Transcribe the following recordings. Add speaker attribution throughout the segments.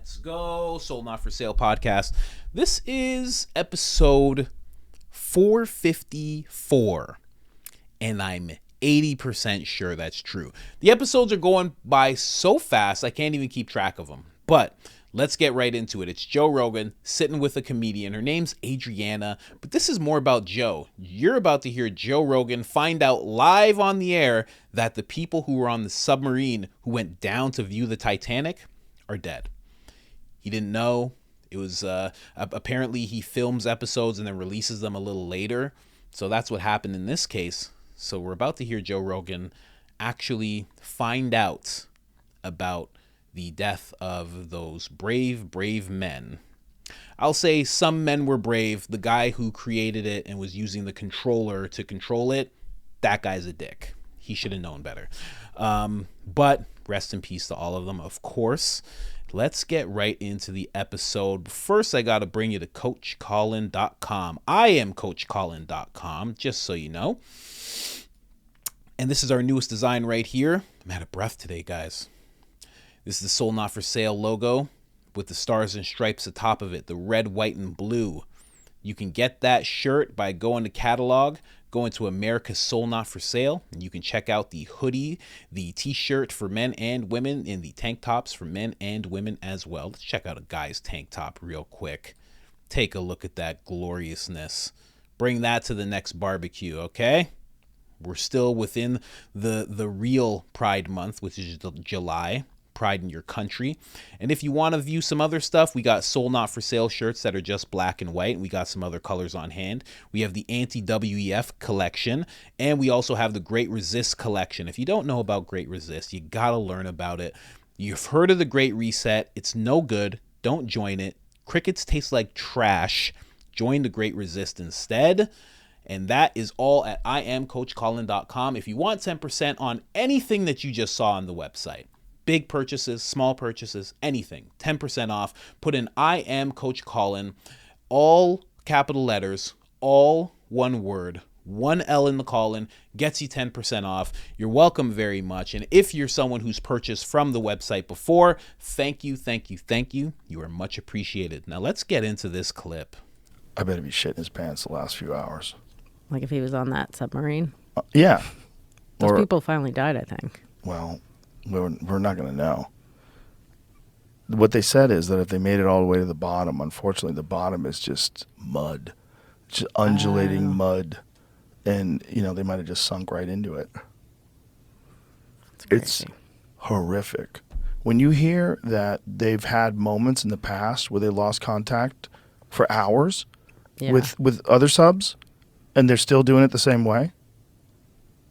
Speaker 1: Let's go. Sold Not For Sale podcast. This is episode 454, and I'm 80% sure that's true. The episodes are going by so fast, I can't even keep track of them. But let's get right into it. It's Joe Rogan sitting with a comedian. Her name's Adriana, but this is more about Joe. You're about to hear Joe Rogan find out live on the air that the people who were on the submarine who went down to view the Titanic are dead. He didn't know. It was apparently he films episodes and then releases them a little later. So that's what happened in this case. So we're about to hear Joe Rogan actually find out about the death of those brave men. I'll say some men were brave. The guy who created it and was using the controller to control it, that guy's a dick. He should have known better. But rest in peace to all of them, of course. Let's get right into the episode. First, I got to bring you to CoachColin.com. I am CoachColin.com, just so you know. And this is our newest design right here. I'm out of breath today, guys. This is the Sold Not For Sale logo with the stars and stripes atop of it, the red, white, and blue. You can get that shirt by going to catalog, going to America's Sold Not For Sale, and you can check out the hoodie, the t-shirt for men and women, and the tank tops for men and women as well. Let's check out a guy's tank top real quick. Take a look at that gloriousness. Bring that to the next barbecue, okay? We're still within the real Pride Month, which is July. Pride in your country. And if you want to view some other stuff, we got Sold Not For Sale shirts that are just black and white, and we got some other colors on hand. We have the anti-WEF collection, and we also have the Great Resist collection. If you don't know about Great Resist, you gotta learn about it. You've heard of the Great Reset. It's no good. Don't join it. Crickets taste like trash. Join the Great Resist instead. And that is all at IamCoachColin.com. If you want 10% on anything that you just saw on the website, big purchases, small purchases, anything, 10% off. Put in I am Coach Colin, all capital letters, all one word, one L in the Colin, gets you 10% off. You're welcome very much. And if you're someone who's purchased from the website before, thank you, thank you, thank you. You are much appreciated. Now let's get into this clip.
Speaker 2: I bet he'd be shitting his pants the last few hours.
Speaker 3: Like if he was on that submarine?
Speaker 2: Yeah.
Speaker 3: Those people finally died, I think.
Speaker 2: Well, we're not going to know. What they said is that if they made it all the way to the bottom, unfortunately, the bottom is just mud. Just undulating mud. And, they might have just sunk right into it. It's horrific. When you hear that they've had moments in the past where they lost contact for hours with other subs, and they're still doing it the same way,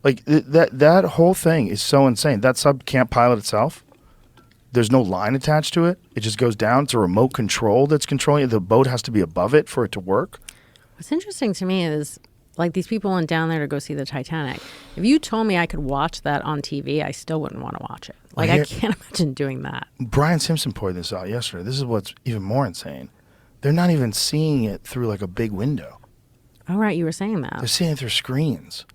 Speaker 2: like that whole thing is so insane. That sub can't pilot itself. There's no line attached to it. It just goes down. It's a remote control that's controlling it. The boat has to be above it for it to work.
Speaker 3: What's interesting to me is, like, these people went down there to go see the Titanic. If you told me I could watch that on TV, I still wouldn't want to watch it. Like, I can't imagine doing that.
Speaker 2: Brian Simpson pointed this out yesterday. This is what's even more insane. They're not even seeing it through, like, a big window.
Speaker 3: Oh, right. You were saying that.
Speaker 2: They're seeing it through screens.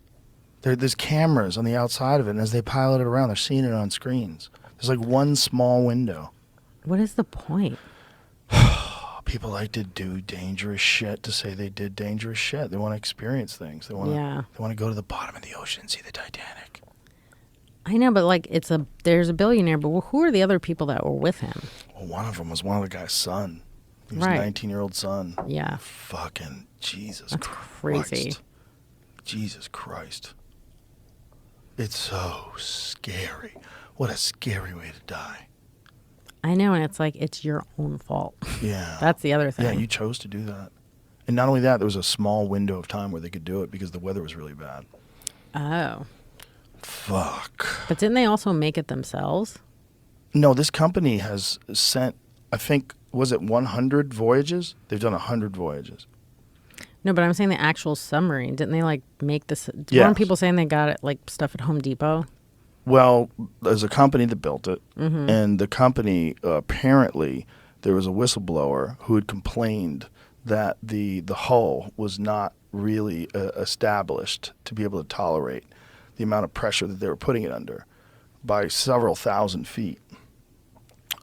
Speaker 2: There's cameras on the outside of it, and as they pilot it around, they're seeing it on screens. There's like one small window.
Speaker 3: What is the point?
Speaker 2: People like to do dangerous shit to say they did dangerous shit. They want to experience things. They want to go to the bottom of the ocean and see the Titanic.
Speaker 3: I know, but like there's a billionaire, but who are the other people that were with him?
Speaker 2: Well, one of them was one of the guy's son. He was a 19-year-old son.
Speaker 3: Yeah.
Speaker 2: Fucking Jesus
Speaker 3: That's
Speaker 2: Christ.
Speaker 3: Crazy.
Speaker 2: Jesus Christ. It's so scary. What a scary way to die.
Speaker 3: I know, and it's like, it's your own fault.
Speaker 2: Yeah.
Speaker 3: That's the other thing.
Speaker 2: Yeah, you chose to do that. And not only that, there was a small window of time where they could do it because the weather was really bad.
Speaker 3: Oh.
Speaker 2: Fuck.
Speaker 3: But didn't they also make it themselves?
Speaker 2: No, this company has sent, I think, was it 100 voyages? They've done 100 voyages.
Speaker 3: No, but I'm saying the actual submarine. Didn't they like make this?
Speaker 2: Yes.
Speaker 3: Weren't people saying they got it like stuff at Home Depot?
Speaker 2: Well, there's a company that built it, and the company apparently there was a whistleblower who had complained that the hull was not really established to be able to tolerate the amount of pressure that they were putting it under by several thousand feet.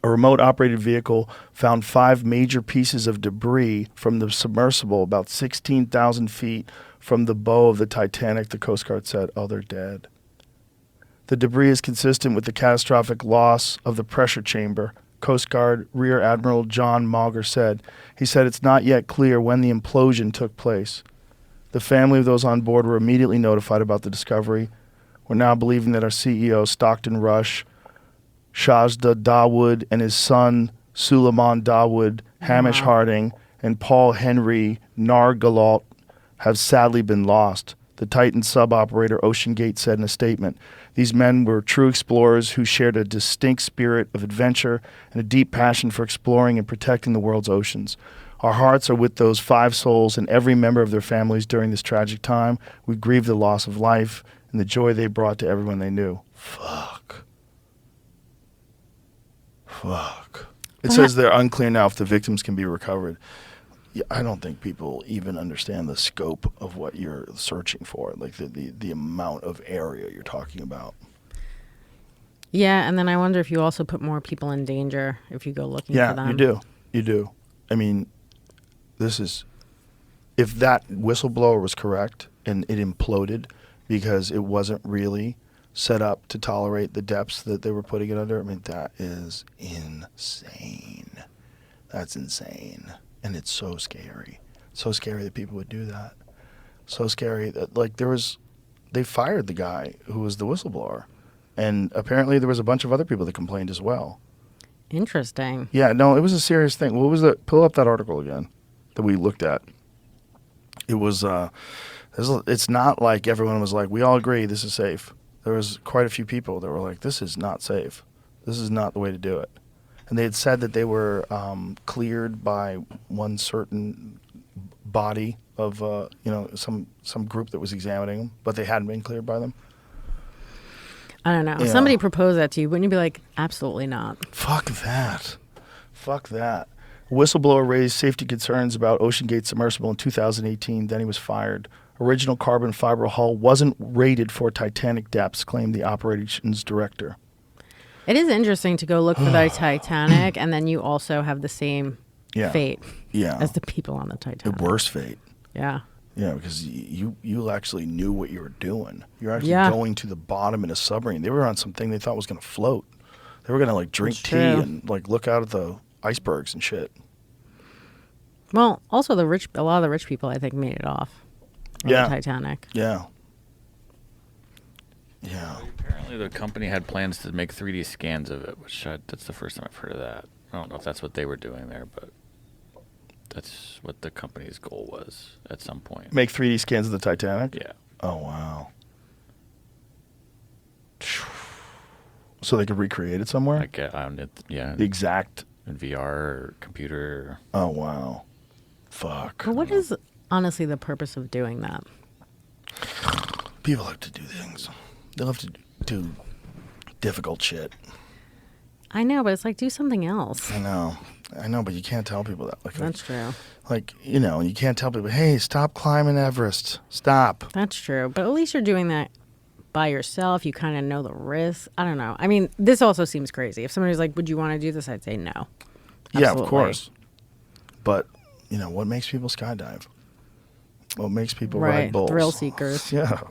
Speaker 2: A remote operated vehicle found 5 major pieces of debris from the submersible about 16,000 feet from the bow of the Titanic, the Coast Guard said. Oh, they're dead. The debris is consistent with the catastrophic loss of the pressure chamber, Coast Guard Rear Admiral John Mauger said. He said it's not yet clear when the implosion took place. The family of those on board were immediately notified about the discovery. We're now believing that our CEO, Stockton Rush, Shazda Dawood, and his son, Suleiman Dawood, Hamish Harding, and Paul Henry Nargalat have sadly been lost. The Titan sub-operator OceanGate said in a statement, these men were true explorers who shared a distinct spirit of adventure and a deep passion for exploring and protecting the world's oceans. Our hearts are with those 5 souls and every member of their families during this tragic time. We grieve the loss of life and the joy they brought to everyone they knew. Fuck. It says they're unclear now if the victims can be recovered. Yeah, I don't think people even understand the scope of what you're searching for, like the amount of area you're talking about.
Speaker 3: Yeah, and then I wonder if you also put more people in danger if you go looking for them.
Speaker 2: Yeah, you do. I mean, if that whistleblower was correct and it imploded because it wasn't really set up to tolerate the depths that they were putting it under, I mean, that is insane. That's insane. And it's so scary. So scary that people would do that. So scary that, like, they fired the guy who was the whistleblower. And apparently there was a bunch of other people that complained as well.
Speaker 3: Interesting.
Speaker 2: Yeah, no, it was a serious thing. What was pull up that article again that we looked at. It was, it's not like everyone was like, we all agree this is safe. There was quite a few people that were like, this is not safe. This is not the way to do it. And they had said that they were cleared by one certain body of, some group that was examining them, but they hadn't been cleared by them.
Speaker 3: I don't know.
Speaker 2: Yeah.
Speaker 3: Somebody proposed that to you. Wouldn't you be like, absolutely not?
Speaker 2: Fuck that. Whistleblower raised safety concerns about OceanGate submersible in 2018. Then he was fired. Original carbon fiber hull wasn't rated for Titanic depths, claimed the operations director.
Speaker 3: It is interesting to go look for the Titanic, and then you also have the same fate as the people on the Titanic.
Speaker 2: The worst fate.
Speaker 3: Yeah.
Speaker 2: Yeah, because you actually knew what you were doing. You're actually going to the bottom in a submarine. They were on something they thought was going to float. They were going to like drink tea and like look out at the icebergs and shit.
Speaker 3: Well, also a lot of the rich people I think made it off. The Titanic.
Speaker 2: Yeah.
Speaker 4: Apparently, the company had plans to make 3D scans of it, which that's the first time I've heard of that. I don't know if that's what they were doing there, but that's what the company's goal was at some point.
Speaker 2: Make 3D scans of the Titanic?
Speaker 4: Yeah.
Speaker 2: Oh, wow. So they could recreate it somewhere?
Speaker 4: Like, yeah.
Speaker 2: The exact...
Speaker 4: In VR or computer.
Speaker 2: Oh, wow. Fuck.
Speaker 3: But what is honestly the purpose of doing that?
Speaker 2: People love to do things. They love to do difficult shit.
Speaker 3: I know, but it's like, do something else.
Speaker 2: I know, but you can't tell people that.
Speaker 3: That's true.
Speaker 2: Like, you can't tell people, hey, stop climbing Everest. Stop.
Speaker 3: That's true. But at least you're doing that by yourself. You kind of know the risks. I don't know. I mean, this also seems crazy. If somebody's like, would you want to do this? I'd say no. Absolutely.
Speaker 2: Yeah, of course. But, what makes people skydive? What makes people ride bulls?
Speaker 3: Thrill seekers.
Speaker 2: Yeah.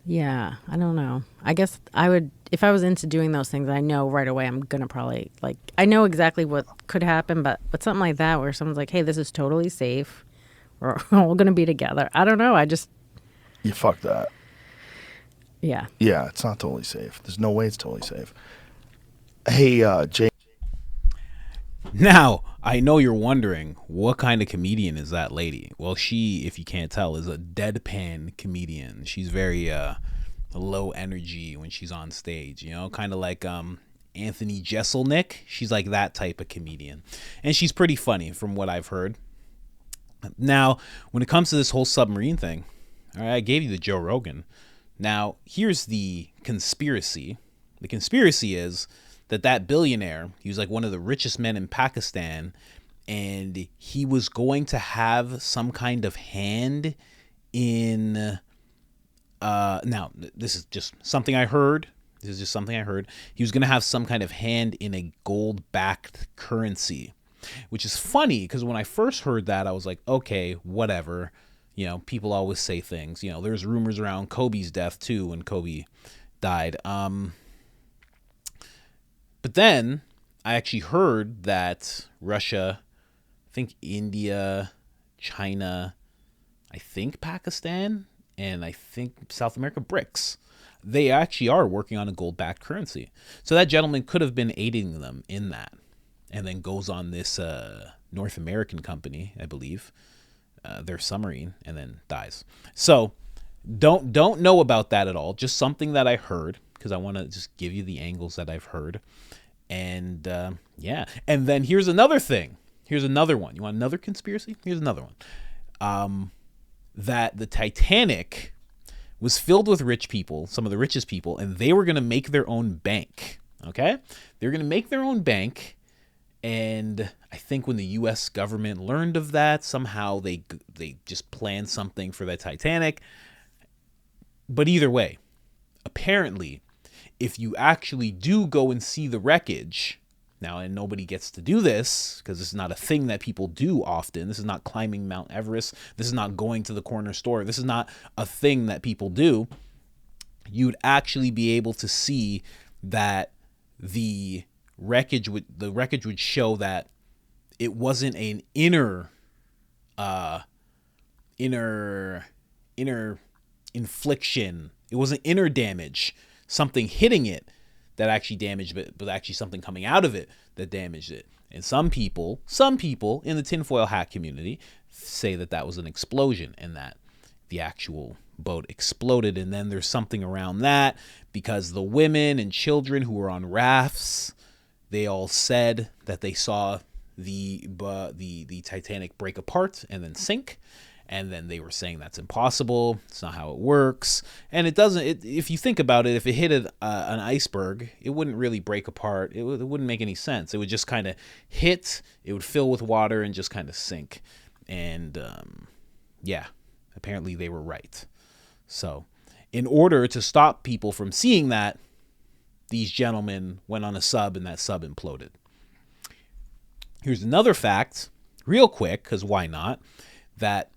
Speaker 3: Yeah, I don't know. I guess I would, if I was into doing those things, I know right away I'm going to probably, I know exactly what could happen, but something like that where someone's like, hey, this is totally safe. We're all going to be together. I don't know.
Speaker 2: You fuck that.
Speaker 3: Yeah.
Speaker 2: Yeah, it's not totally safe. There's no way it's totally safe. Hey, Jay.
Speaker 1: Now, I know you're wondering, what kind of comedian is that lady? Well, she, if you can't tell, is a deadpan comedian. She's very low energy when she's on stage, kind of like Anthony Jeselnik. She's like that type of comedian. And she's pretty funny from what I've heard. Now, when it comes to this whole submarine thing, all right, I gave you the Joe Rogan. Now, here's the conspiracy. The conspiracy is that billionaire, he was like one of the richest men in Pakistan, and he was going to have some kind of hand in, now, this is just something I heard. This is just something I heard. He was going to have some kind of hand in a gold-backed currency, which is funny because when I first heard that, I was like, okay, whatever. You know, people always say things. You know, there's rumors around Kobe's death too when Kobe died. But then I actually heard that Russia, I think India, China, I think Pakistan, and I think South America, BRICS, they actually are working on a gold-backed currency. So that gentleman could have been aiding them in that, and then goes on this North American company, I believe, their Submarine, and then dies. So don't know about that at all. Just something that I heard, because I want to just give you the angles that I've heard. And yeah, and then here's another thing. Here's another one. You want another conspiracy? Here's another one. That the Titanic was filled with rich people, some of the richest people, and they were going to make their own bank. Okay? They were going to make their own bank, and I think when the U.S. government learned of that, somehow they just planned something for the Titanic. But either way, apparently, if you actually do go and see the wreckage, now, and nobody gets to do this because this is not a thing that people do often. This is not climbing Mount Everest. This is not going to the corner store. This is not a thing that people do. You'd actually be able to see that the wreckage would show that it wasn't an inner infliction. It wasn't inner damage, something hitting it that actually damaged it, but actually something coming out of it that damaged it. And some people in the tinfoil hat community say that that was an explosion and that the actual boat exploded. And then there's something around that because the women and children who were on rafts, they all said that they saw the Titanic break apart and then sink. And then they were saying that's impossible. It's not how it works. And it doesn't. If you think about it, if it hit an iceberg, it wouldn't really break apart. It wouldn't make any sense. It would just kind of hit. It would fill with water and just kind of sink. And yeah, apparently they were right. So in order to stop people from seeing that, these gentlemen went on a sub and that sub imploded. Here's another fact, real quick, because why not, that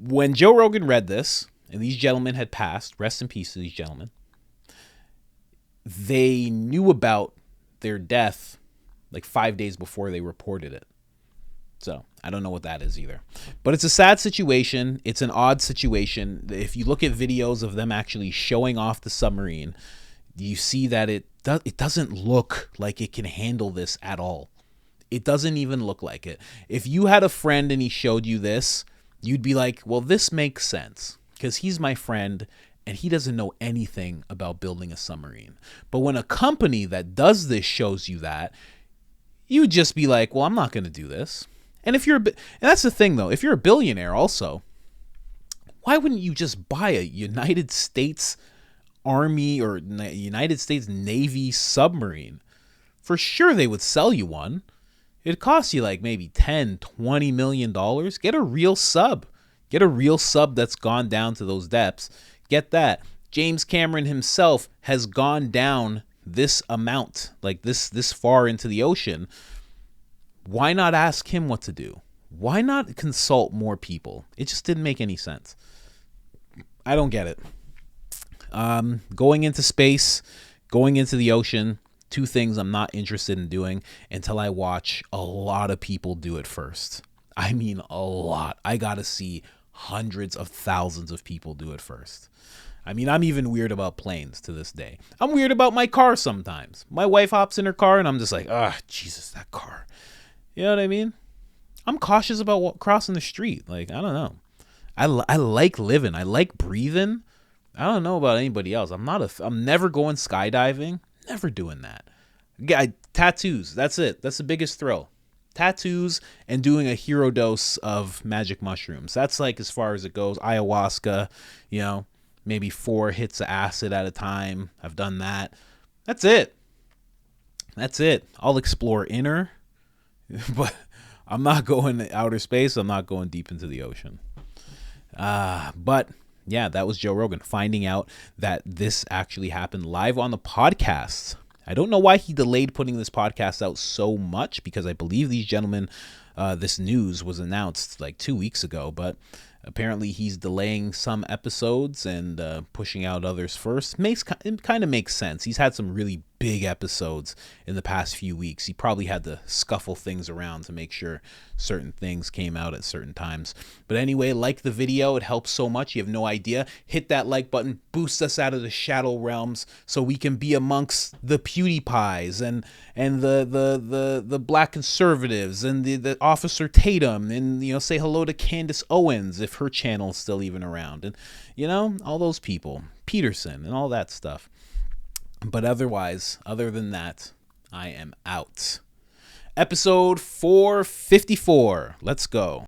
Speaker 1: when Joe Rogan read this, and these gentlemen had passed, rest in peace to these gentlemen, they knew about their death like 5 days before they reported it. So I don't know what that is either. But it's a sad situation. It's an odd situation. If you look at videos of them actually showing off the submarine, you see that it doesn't look like it can handle this at all. It doesn't even look like it. If you had a friend and he showed you this, you'd be like, well, this makes sense because he's my friend and he doesn't know anything about building a submarine. But when a company that does this shows you that, you would just be like, well, I'm not going to do this. And and that's the thing, though. If you're a billionaire also, why wouldn't you just buy a United States Army or United States Navy submarine? For sure they would sell you one. It costs you like maybe $10-20 million. Get a real sub. Get a real sub that's gone down to those depths. Get that. James Cameron himself has gone down this amount, like this far into the ocean. Why not ask him what to do? Why not consult more people? It just didn't make any sense. I don't get it. Going into space, going into the ocean, two things I'm not interested in doing until I watch a lot of people do it first. I mean, a lot. I got to see hundreds of thousands of people do it first. I mean, I'm even weird about planes to this day. I'm weird about my car sometimes. My wife hops in her car and I'm just like, Jesus, that car. You know what I mean? I'm cautious about crossing the street. Like, I don't know. I like living. I like breathing. I don't know about anybody else. I'm never going skydiving. Never doing that. Tattoos. That's it. That's the biggest thrill. Tattoos and doing a hero dose of magic mushrooms. That's like as far as it goes. Ayahuasca, maybe 4 hits of acid at a time. I've done that. That's it. I'll explore inner, but I'm not going to outer space. I'm not going deep into the ocean. But Yeah, that was Joe Rogan finding out that this actually happened live on the podcast. I don't know why he delayed putting this podcast out so much, because I believe these gentlemen, this news was announced like 2 weeks ago, but apparently he's delaying some episodes and pushing out others first. It kind of makes sense. He's had some really big episodes in the past few weeks. He probably had to scuffle things around to make sure certain things came out at certain times. But anyway, like the video. It helps so much. You have no idea. Hit that like button. Boost us out of the shadow realms so we can be amongst the PewDiePies and the black conservatives and the Officer Tatum, and say hello to Candace Owens if her channel's still even around, and all those people, Peterson and all that stuff. But other than that, I am out. Episode 454. Let's go.